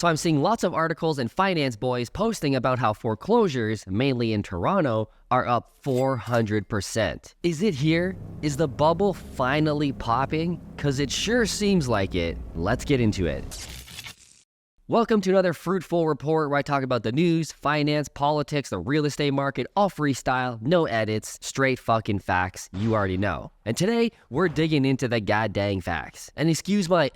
So I'm seeing lots of articles and finance boys posting about how foreclosures, mainly in Toronto, are up 400%. Is it here? Is the bubble finally popping? Because it sure seems like it. Let's get into it. Welcome to another Fruitful report where I talk about the news, finance, politics, the real estate market, all freestyle, no edits, straight fucking facts you already know. And today, we're digging into the goddamn facts. And excuse my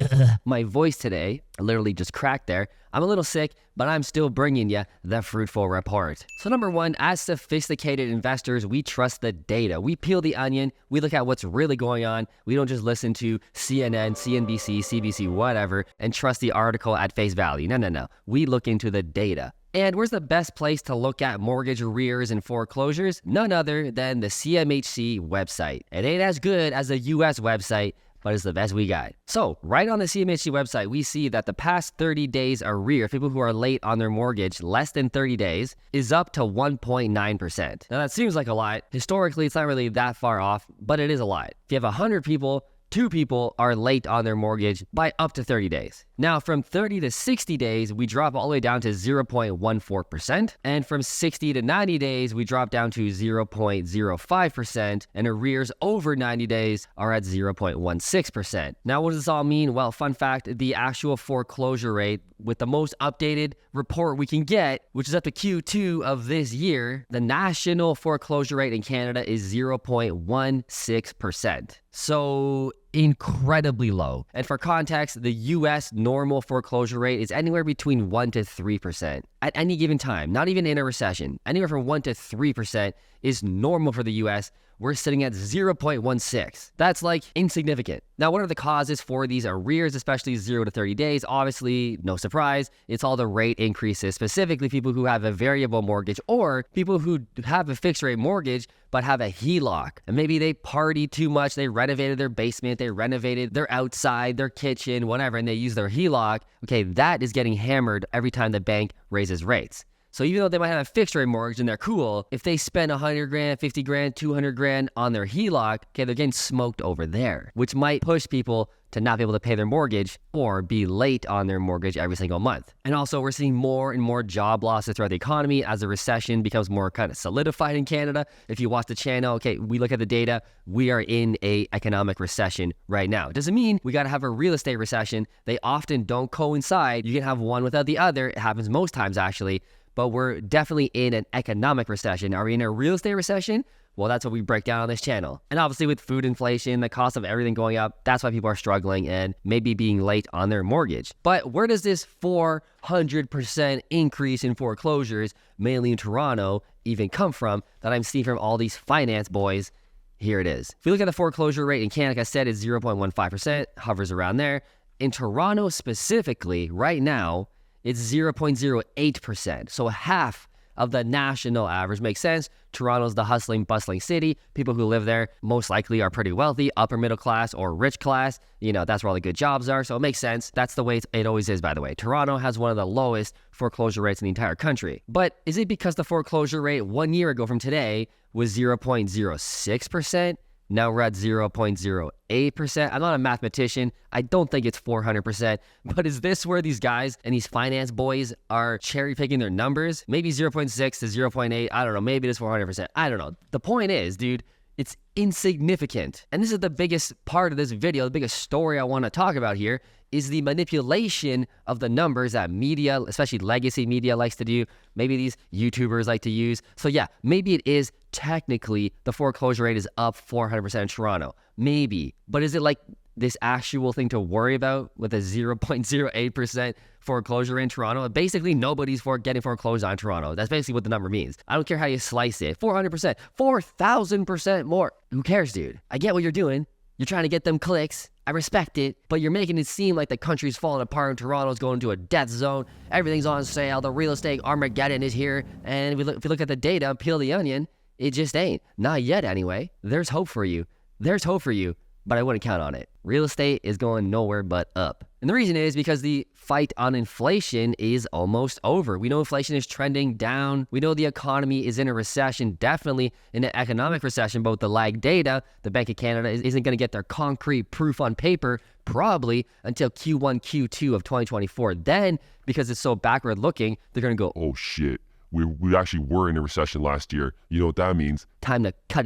voice today, I literally just cracked there. I'm a little sick, but I'm still bringing you the Fruitful report. So number one, as sophisticated investors, we trust the data. We peel the onion, we look at what's really going on. We don't just listen to CNN, CNBC, CBC, whatever, and trust the article at face value. No. We look into the data. And where's the best place to look at mortgage arrears and foreclosures? None other than the CMHC website. It ain't as good as the US website, but it's the best we got. So right on the CMHC website, we see that the past 30 days arrear, people who are late on their mortgage, less than 30 days, is up to 1.9%. Now that seems like a lot. Historically, it's not really that far off, but it is a lot. If you have 100 people, 2 people are late on their mortgage by up to 30 days. Now, from 30 to 60 days, we drop all the way down to 0.14%. And from 60 to 90 days, we drop down to 0.05%. And arrears over 90 days are at 0.16%. Now, what does this all mean? Well, fun fact, the actual foreclosure rate with the most updated report we can get, which is up to Q2 of this year, the national foreclosure rate in Canada is 0.16%. So incredibly low. And for context, the US normal foreclosure rate is anywhere between 1 to 3% at any given time, not even in a recession. Anywhere from 1 to 3% is normal for the US. We're sitting at 0.16. That's like insignificant. Now, what are the causes for these arrears, especially 0 to 30 days? Obviously, no surprise, it's all the rate increases, specifically people who have a variable mortgage or people who have a fixed rate mortgage but have a HELOC. And maybe they party too much, they renovated their basement, they renovated their outside, their kitchen, whatever, and they use their HELOC. Okay, that is getting hammered every time the bank raises rates. So even though they might have a fixed rate mortgage and they're cool, if they spend 100 grand, 50 grand, 200 grand on their HELOC, okay, they're getting smoked over there, which might push people to not be able to pay their mortgage or be late on their mortgage every single month. And also we're seeing more and more job losses throughout the economy as the recession becomes more kind of solidified in Canada. If you watch the channel, okay, we look at the data, we are in a economic recession right now. It doesn't mean we got to have a real estate recession. They often don't coincide. You can have one without the other. It happens most times actually. But we're definitely in an economic recession. Are we in a real estate recession? Well, that's what we break down on this channel. And obviously with food inflation, the cost of everything going up, that's why people are struggling and maybe being late on their mortgage. But where does this 400% increase in foreclosures, mainly in Toronto, even come from that I'm seeing from all these finance boys? Here it is. If we look at the foreclosure rate in Canada, like I said, it's 0.15%, hovers around there. In Toronto specifically, right now, it's 0.08%. So half of the national average. Makes sense. Toronto's the hustling, bustling city. People who live there most likely are pretty wealthy, upper middle class or rich class. You know, that's where all the good jobs are. So it makes sense. That's the way it always is, by the way. Toronto has one of the lowest foreclosure rates in the entire country. But is it because the foreclosure rate 1 year ago from today was 0.06%? Now we're at 0.08%. I'm not a mathematician. I don't think it's 400%. But is this where these guys and these finance boys are cherry picking their numbers? Maybe 0.6 to 0.8. I don't know. Maybe it is 400%. I don't know. The point is, dude, it's insignificant. And this is the biggest part of this video, the biggest story I want to talk about here, is the manipulation of the numbers that media, especially legacy media, likes to do. Maybe these YouTubers like to use. So yeah, maybe it is technically the foreclosure rate is up 400% in Toronto. Maybe. But is it like this actual thing to worry about with a 0.08% foreclosure in Toronto? Basically, nobody's getting foreclosed on Toronto. That's basically what the number means. I don't care how you slice it. 400%, 4,000% more. Who cares, dude? I get what you're doing. You're trying to get them clicks. I respect it, but you're making it seem like the country's falling apart and Toronto's going to a death zone. Everything's on sale. The real estate Armageddon is here. And if you look at the data, peel the onion, it just ain't. Not yet, anyway. There's hope for you. There's hope for you, but I wouldn't count on it. Real estate is going nowhere but up. And the reason is because the fight on inflation is almost over. We know inflation is trending down. We know the economy is in a recession, definitely in an economic recession, but with the lag data, the Bank of Canada isn't going to get their concrete proof on paper probably until Q1, Q2 of 2024. Then, because it's so backward looking, they're going to go, oh shit, we actually were in a recession last year. You know what that means? Time to cut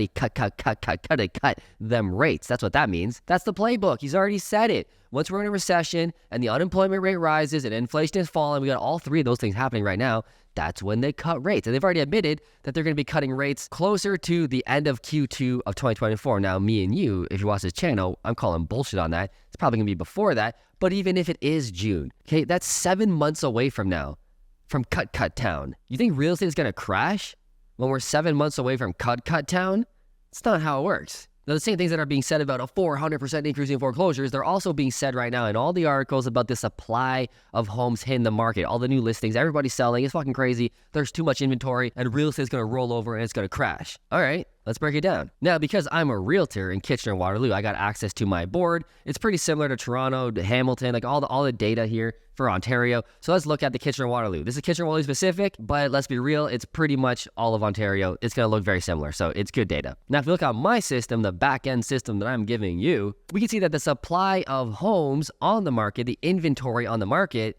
them rates. That's what that means. That's the playbook. He's already said it. Once we're in a recession and the unemployment rate rises and inflation is falling, we got all three of those things happening right now. That's when they cut rates. And they've already admitted that they're going to be cutting rates closer to the end of Q2 of 2024. Now, me and you, if you watch this channel, I'm calling bullshit on that. It's probably going to be before that. But even if it is June, okay, that's 7 months away from now, from cut town. You think real estate is going to crash when we're 7 months away from cut town? It's not how it works. Now, the same things that are being said about a 400% increase in foreclosures, they're also being said right now in all the articles about the supply of homes hitting the market, all the new listings, everybody's selling. It's fucking crazy. There's too much inventory and real estate is going to roll over and it's going to crash. All right, let's break it down. Now, because I'm a realtor in Kitchener-Waterloo, I got access to my board. It's pretty similar to Toronto, to Hamilton, like all the data here for Ontario. So let's look at the Kitchener-Waterloo. This is Kitchener-Waterloo specific, but let's be real, it's pretty much all of Ontario. It's going to look very similar, so it's good data. Now, if you look at my system, the back-end system that I'm giving you, we can see that the supply of homes on the market, the inventory on the market,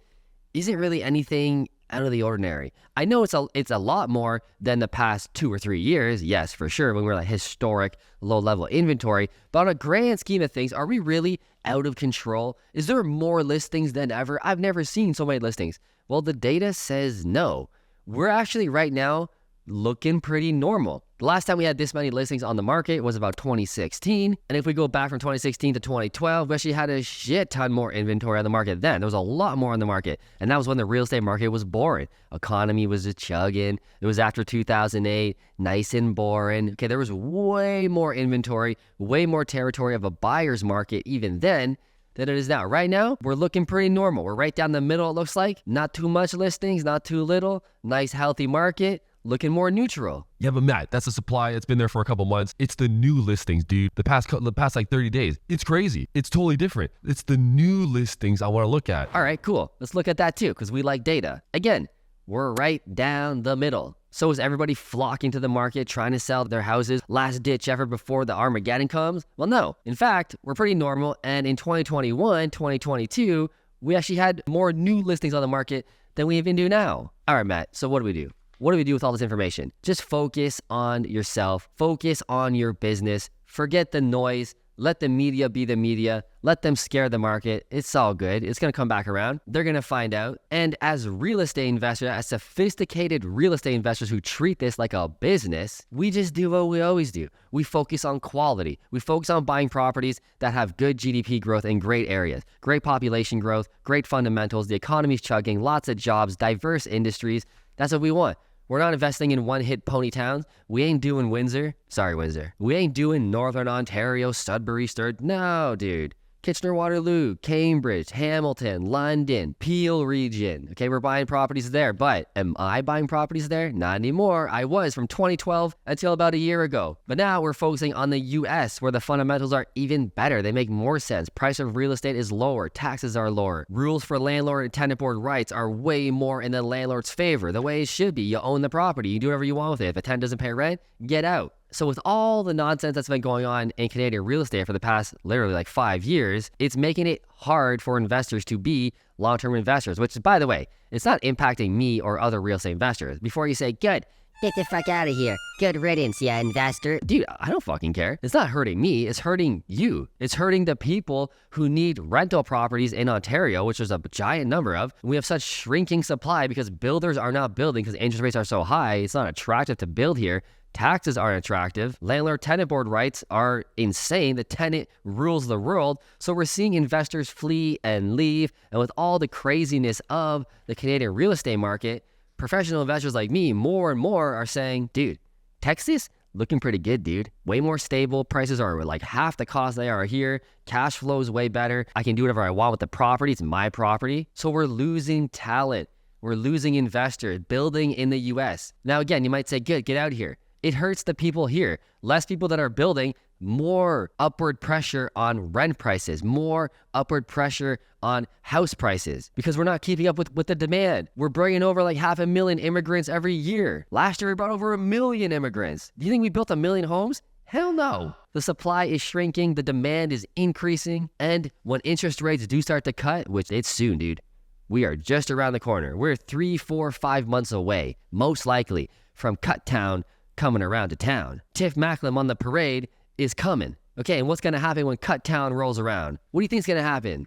isn't really anything out of the ordinary. I know it's a lot more than the past 2 or 3 years, yes, for sure, when we're like historic low-level inventory, but on a grand scheme of things, are we really out of control? Is there more listings than ever? I've never seen so many listings. Well, the data says no. We're actually right now looking pretty normal. The last time we had this many listings on the market was about 2016. And if we go back from 2016 to 2012, we actually had a shit ton more inventory on the market then. There was a lot more on the market. And that was when the real estate market was boring. Economy was just chugging. It was after 2008, nice and boring. Okay, there was way more inventory, way more territory of a buyer's market even then than it is now. Right now, we're looking pretty normal. We're right down the middle, it looks like. Not too much listings, not too little. Nice, healthy market. Looking more neutral. Yeah, but Matt, that's a supply. It's been there for a couple months. It's the new listings, dude. The past like 30 days. It's crazy. It's totally different. It's the new listings I want to look at. All right, cool. Let's look at that too, because we like data. Again, we're right down the middle. So is everybody flocking to the market, trying to sell their houses, last ditch effort before the Armageddon comes? Well, no. In fact, we're pretty normal. And in 2021, 2022, we actually had more new listings on the market than we even do now. All right, Matt. So what do we do? What do we do with all this information? Just focus on yourself. Focus on your business. Forget the noise. Let the media be the media. Let them scare the market. It's all good. It's going to come back around. They're going to find out. And as real estate investors, as sophisticated real estate investors who treat this like a business, we just do what we always do. We focus on quality. We focus on buying properties that have good GDP growth in great areas, great population growth, great fundamentals. The economy's chugging, lots of jobs, diverse industries. That's what we want. We're not investing in one-hit pony towns. We ain't doing Windsor. Sorry, Windsor. We ain't doing Northern Ontario, Sudbury, Sturgeon. No, dude. Kitchener-Waterloo, Cambridge, Hamilton, London, Peel region. Okay, we're buying properties there, but am I buying properties there? Not anymore. I was from 2012 until about a year ago. But now we're focusing on the US where the fundamentals are even better. They make more sense. Price of real estate is lower. Taxes are lower. Rules for landlord and tenant board rights are way more in the landlord's favor. The way it should be. You own the property. You do whatever you want with it. If a tenant doesn't pay rent, get out. So with all the nonsense that's been going on in Canadian real estate for the past literally like 5 years, it's making it hard for investors to be long-term investors, which by the way, it's not impacting me or other real estate investors. Before you say, good, get the fuck out of here. Good riddance, yeah, investor. Dude, I don't fucking care. It's not hurting me. It's hurting you. It's hurting the people who need rental properties in Ontario, which there's a giant number of. We have such shrinking supply because builders are not building because interest rates are so high. It's not attractive to build here. Taxes aren't attractive. Landlord-tenant board rights are insane. The tenant rules the world. So we're seeing investors flee and leave. And with all the craziness of the Canadian real estate market, professional investors like me more and more are saying, dude, Texas, looking pretty good, dude. Way more stable. Prices are like half the cost they are here. Cash flow is way better. I can do whatever I want with the property. It's my property. So we're losing talent. We're losing investors building in the US. Now, again, you might say, good, get out here. It hurts the people here. Less people that are building, more upward pressure on rent prices, more upward pressure on house prices because we're not keeping up with the demand. We're bringing over like 500,000 immigrants every year. Last year, we brought over 1 million immigrants. Do you think we built 1 million homes? Hell no. The supply is shrinking, the demand is increasing, and when interest rates do start to cut, which it's soon, dude, we are just around the corner. We're 3, 4, 5 months away, most likely, from Cut Town coming around to town. Tiff Macklem on the parade is coming. Okay, and what's gonna happen when Cut Town rolls around? What do you think's gonna happen?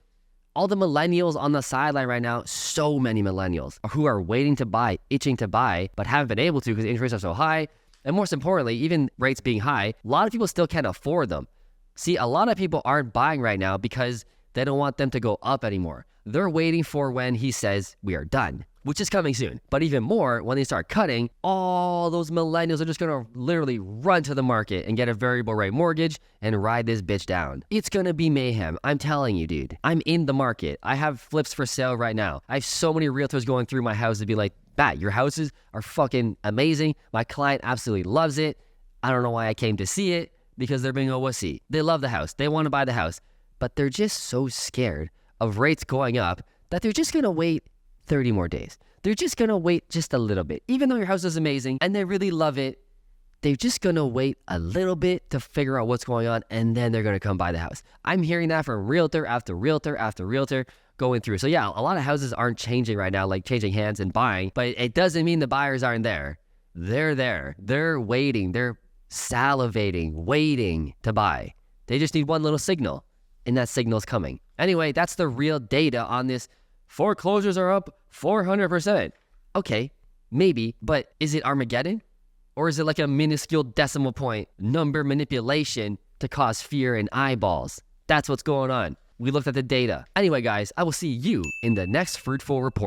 All the millennials on the sideline right now, so many millennials who are waiting to buy, itching to buy, but haven't been able to because interest rates are so high. And most importantly, even rates being high, a lot of people still can't afford them. See, a lot of people aren't buying right now because they don't want them to go up anymore. They're waiting for when he says we are done, which is coming soon. But even more, when they start cutting, all those millennials are just gonna literally run to the market and get a variable rate mortgage and ride this bitch down. It's gonna be mayhem. I'm telling you, dude. I'm in the market. I have flips for sale right now. I have so many realtors going through my house to be like, Bat, your houses are fucking amazing. My client absolutely loves it. I don't know why I came to see it because they're being a wussy. They love the house. They want to buy the house, but they're just so scared of rates going up that they're just gonna wait 30 more days. They're just gonna wait just a little bit. Even though your house is amazing and they really love it, they're just gonna wait a little bit to figure out what's going on and then they're gonna come buy the house. I'm hearing that from realtor after realtor after realtor going through. So yeah, a lot of houses aren't changing right now, like changing hands and buying, but it doesn't mean the buyers aren't there. They're there. They're waiting. They're salivating, waiting to buy. They just need one little signal and that signal's coming. Anyway, that's the real data on this. Foreclosures are up 400%. Okay, maybe, but is it Armageddon? Or is it like a minuscule decimal point number manipulation to cause fear in eyeballs? That's what's going on. We looked at the data. Anyway, guys, I will see you in the next Fruitful report.